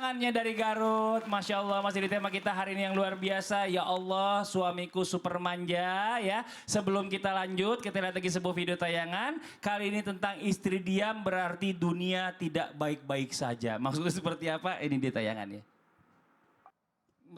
tangannya dari Garut. Masya Allah, masih di tema kita hari ini yang luar biasa. Ya Allah, suamiku super manja ya. Sebelum kita lanjut, kita lihat lagi sebuah video tayangan. Kali ini tentang istri diam berarti dunia tidak baik-baik saja. Maksudnya seperti apa? Ini dia tayangannya.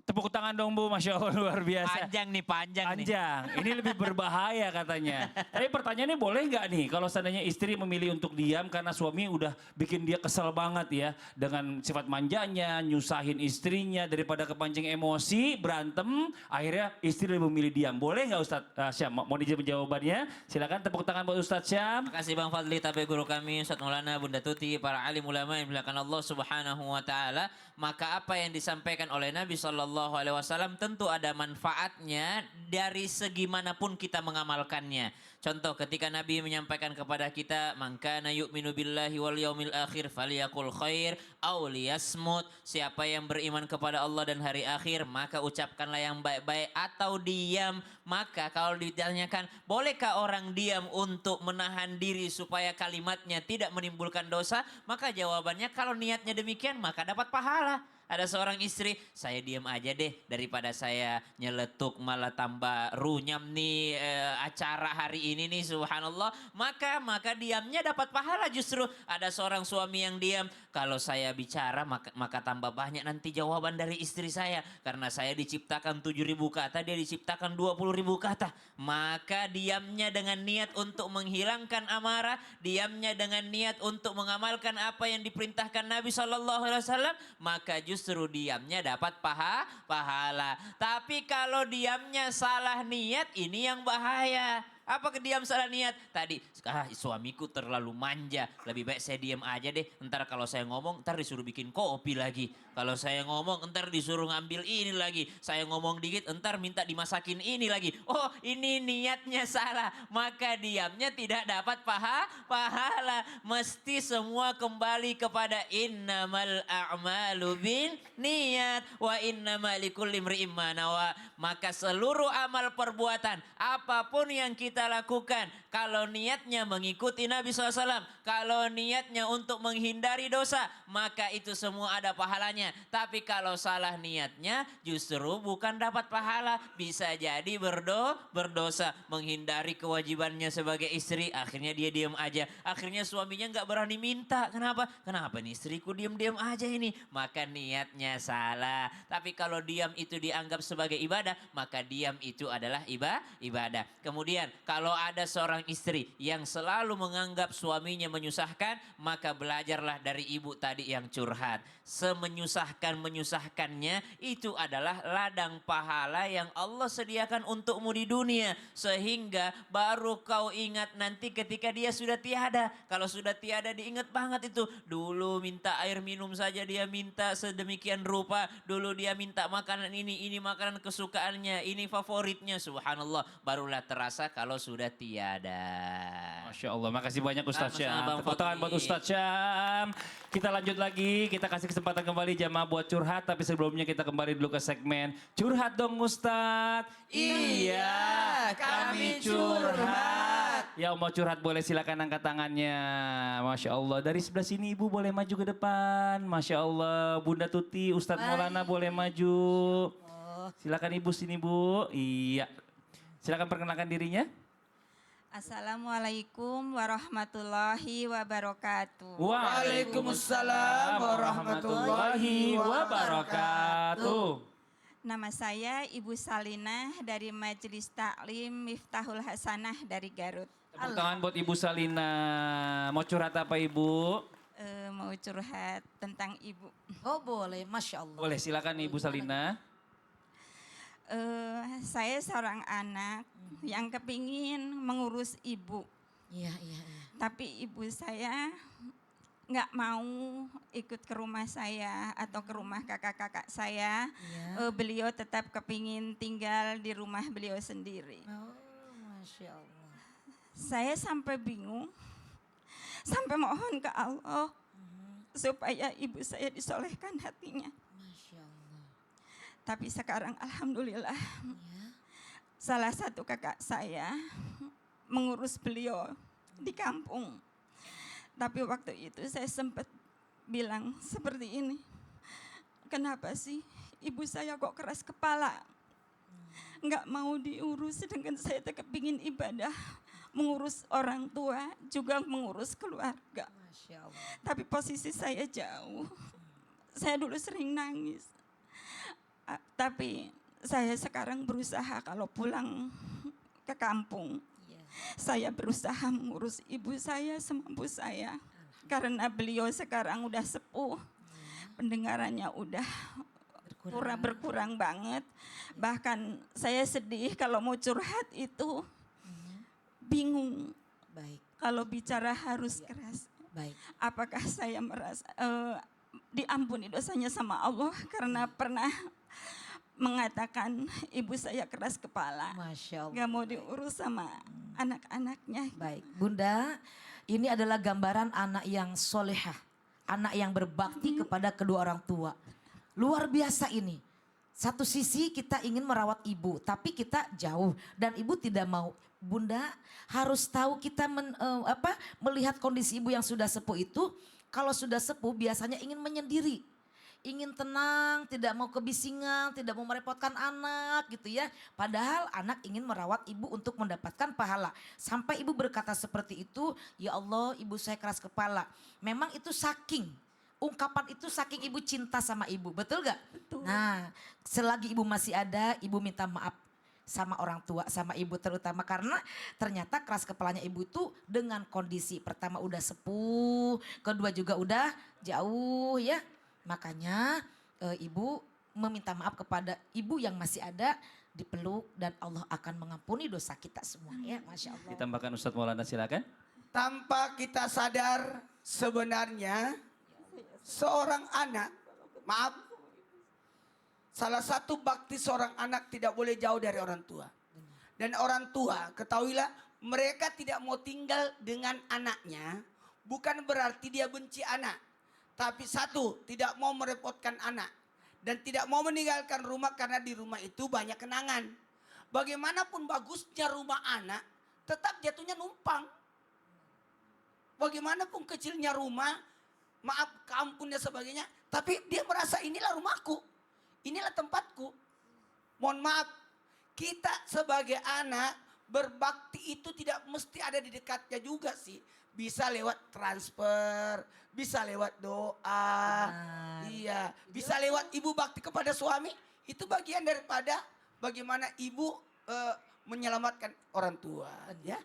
Tepuk tangan dong Bu, Masya Allah luar biasa. Panjang nih, panjang nih. Panjang, ini lebih berbahaya katanya. Tapi pertanyaannya boleh nggak nih kalau seandainya istri memilih untuk diam karena suami udah bikin dia kesel banget ya. Dengan sifat manjanya, nyusahin istrinya daripada kepancing emosi, berantem. Akhirnya istri lebih memilih diam. Boleh nggak Ustadz Syam? Mau dijawab jawabannya? Silakan tepuk tangan buat Ustadz Syam. Terima kasih Bang Fadli, tapi guru kami Ustadz Maulana, Bunda Tuti, para alim ulama yang dimuliakan Allah Subhanahu wa taala. Maka apa yang disampaikan oleh Nabi Shallallahu alaihi wasallam tentu ada manfaatnya dari segi manapun kita mengamalkannya. Contoh ketika Nabi menyampaikan kepada kita, "Man kana yu'minu billahi wal yaumil akhir falyaqul khair aw liyasmut." Siapa yang beriman kepada Allah dan hari akhir, maka ucapkanlah yang baik-baik atau diam. Maka kalau ditanyakan, bolehkah orang diam untuk menahan diri supaya kalimatnya tidak menimbulkan dosa? Maka jawabannya kalau niatnya demikian maka dapat pahala. Ada seorang istri, saya diam aja deh daripada saya nyeletuk malah tambah runyam nih acara hari ini nih subhanallah. Maka diamnya dapat pahala justru. Ada seorang suami yang diam, kalau saya bicara maka tambah banyak nanti jawaban dari istri saya. Karena saya diciptakan 7.000 kata, dia diciptakan 20.000 kata. Maka diamnya dengan niat untuk menghilangkan amarah, diamnya dengan niat untuk mengamalkan apa yang diperintahkan Nabi SAW, maka justru diamnya dapat pahala. Tapi kalau diamnya salah niat, ini yang bahaya. Apa diam salah niat? Tadi, suamiku terlalu manja. Lebih baik saya diam aja deh. Ntar kalau saya ngomong, ntar disuruh bikin kopi lagi. Kalau saya ngomong, ntar disuruh ngambil ini lagi. Saya ngomong dikit, ntar minta dimasakin ini lagi. Oh, ini niatnya salah. Maka diamnya tidak dapat pahala. Mesti semua kembali kepada innamal a'malu bin niat. Wa innamal likulli imri'in ma nawa. Maka seluruh amal perbuatan, apapun yang kita lakukan, kalau niatnya mengikuti Nabi SAW, kalau niatnya untuk menghindari dosa, maka itu semua ada pahalanya. Tapi kalau salah niatnya, justru bukan dapat pahala, bisa jadi berdosa, menghindari kewajibannya sebagai istri, akhirnya dia diam aja. Akhirnya suaminya nggak berani minta. Kenapa? Kenapa nih istriku diam-diam aja ini? Maka niatnya salah. Tapi kalau diam itu dianggap sebagai ibadah, maka diam itu adalah ibadah. Kemudian kalau ada seorang istri yang selalu menganggap suaminya menyusahkan, maka belajarlah dari ibu tadi yang curhat. Semenyusahkan-menyusahkannya itu adalah ladang pahala yang Allah sediakan untukmu di dunia. Sehingga baru kau ingat nanti ketika dia sudah tiada. Kalau sudah tiada diingat banget itu. Dulu minta air minum saja dia minta sedemikian rupa. Dulu dia minta makanan ini makanan kesukaannya, ini favoritnya. Subhanallah, barulah terasa kalau sudah tiada. Masya Allah, makasih banyak Ustadz Sama-sama, Syam. Bang Tepuk tangan Fadli. buat Ustadz Syam. Kita lanjut lagi, kita kasih kesempatan kembali jamaah buat curhat. Tapi sebelumnya kita kembali dulu ke segmen Curhat Dong Ustadz. Iya, kami curhat. Ya mau curhat boleh silakan angkat tangannya. Masya Allah, dari sebelah sini Ibu boleh maju ke depan. Masya Allah, Bunda Tuti, Ustadz Maulana boleh maju. Silakan Ibu sini Bu. Iya, silakan perkenalkan dirinya. Assalamualaikum warahmatullahi wabarakatuh. Waalaikumsalam warahmatullahi wabarakatuh. Nama saya Ibu Salinah dari Majelis Taklim Miftahul Hasanah dari Garut. Tepuk tangan buat Ibu Salina. Mau curhat apa Ibu? Mau curhat tentang ibu. Oh boleh, Masya Allah. Boleh silakan Ibu Salina. Saya seorang anak yang kepingin mengurus ibu. Iya. Tapi ibu saya nggak mau ikut ke rumah saya atau ke rumah kakak-kakak saya. Iya. Beliau tetap kepingin tinggal di rumah beliau sendiri. Oh, Masya Allah. Saya sampai bingung, sampai mohon ke Allah supaya ibu saya disolehkan hatinya. Masya Allah. Tapi sekarang alhamdulillah Ya. salah satu kakak saya mengurus beliau di kampung. Tapi waktu itu saya sempat bilang seperti ini, kenapa sih ibu saya kok keras kepala? Nggak mau diurus, sedangkan saya tetap ingin ibadah. Mengurus orang tua, juga mengurus keluarga. Masya Allah. Tapi posisi saya jauh. Saya dulu sering nangis. Tapi saya sekarang berusaha kalau pulang ke kampung. Iya. Saya berusaha mengurus ibu saya semampu saya. Karena beliau sekarang udah sepuh. Pendengarannya udah berkurang banget. Bahkan saya sedih kalau mau curhat itu bingung. Baik, Kalau bicara harus keras. baik. Apakah saya merasa diampuni dosanya sama Allah karena pernah mengatakan ibu saya keras kepala. Masya Allah. Gak mau diurus sama anak-anaknya. Baik, Bunda, ini adalah gambaran anak yang solehah. Anak yang berbakti kepada kedua orang tua. Luar biasa ini. Satu sisi kita ingin merawat ibu, tapi kita jauh. Dan ibu tidak mau. Bunda harus tahu kita melihat kondisi ibu yang sudah sepuh itu. Kalau sudah sepuh biasanya ingin menyendiri. Ingin tenang, tidak mau kebisingan, tidak mau merepotkan anak gitu ya. Padahal anak ingin merawat ibu untuk mendapatkan pahala. Sampai ibu berkata seperti itu, ya Allah ibu saya keras kepala. Memang itu ungkapan itu saking ibu cinta sama ibu, betul gak? Betul. Nah selagi ibu masih ada, ibu minta maaf sama orang tua, sama ibu terutama. Karena ternyata keras kepalanya ibu itu dengan kondisi pertama udah sepuh, kedua juga udah jauh ya. Makanya ibu meminta maaf kepada ibu yang masih ada, dipeluk dan Allah akan mengampuni dosa kita semua ya, Masya Allah. Ditambahkan Ustadz Maulana, silakan. Tanpa kita sadar sebenarnya seorang anak, maaf, salah satu bakti seorang anak tidak boleh jauh dari orang tua. Dan orang tua, ketahuilah mereka tidak mau tinggal dengan anaknya, bukan berarti dia benci anak. Tapi satu, tidak mau merepotkan anak. Dan tidak mau meninggalkan rumah karena di rumah itu banyak kenangan. Bagaimanapun bagusnya rumah anak, tetap jatuhnya numpang. Bagaimanapun kecilnya rumah, maaf kampung dan sebagainya. Tapi dia merasa inilah rumahku, inilah tempatku. Mohon maaf, kita sebagai anak berbakti itu tidak mesti ada di dekatnya juga sih. Bisa lewat transfer, bisa lewat doa, iya, bisa lewat ibu bakti kepada suami. Itu bagian daripada bagaimana ibu menyelamatkan orang tua, ya.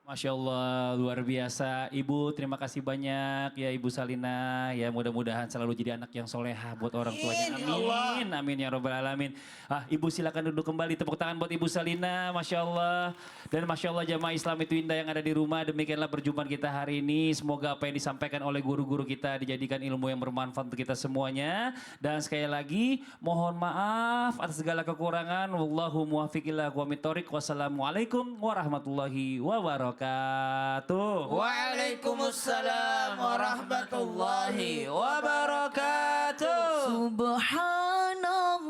Masya Allah, luar biasa. Ibu, terima kasih banyak ya Ibu Salina. Ya mudah-mudahan selalu jadi anak yang soleha buat orang tuanya. Amin, ya Allah. Amin, amin ya robbal alamin. Ibu silakan duduk kembali. Tepuk tangan buat Ibu Salina, Masya Allah. Dan Masya Allah jamaah Islam itu indah yang ada di rumah. Demikianlah perjumpaan kita hari ini. Semoga apa yang disampaikan oleh guru-guru kita dijadikan ilmu yang bermanfaat untuk kita semuanya. Dan sekali lagi mohon maaf atas segala kekurangan. Wallahu muwaffiq ila aqwamit thoriq. Wassalamualaikum warahmatullahi wabarakatuh. Waalaikumsalam warahmatullahi wabarakatuh. Subhanallah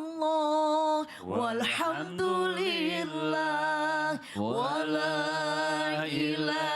walhamdulillah wa la ilaha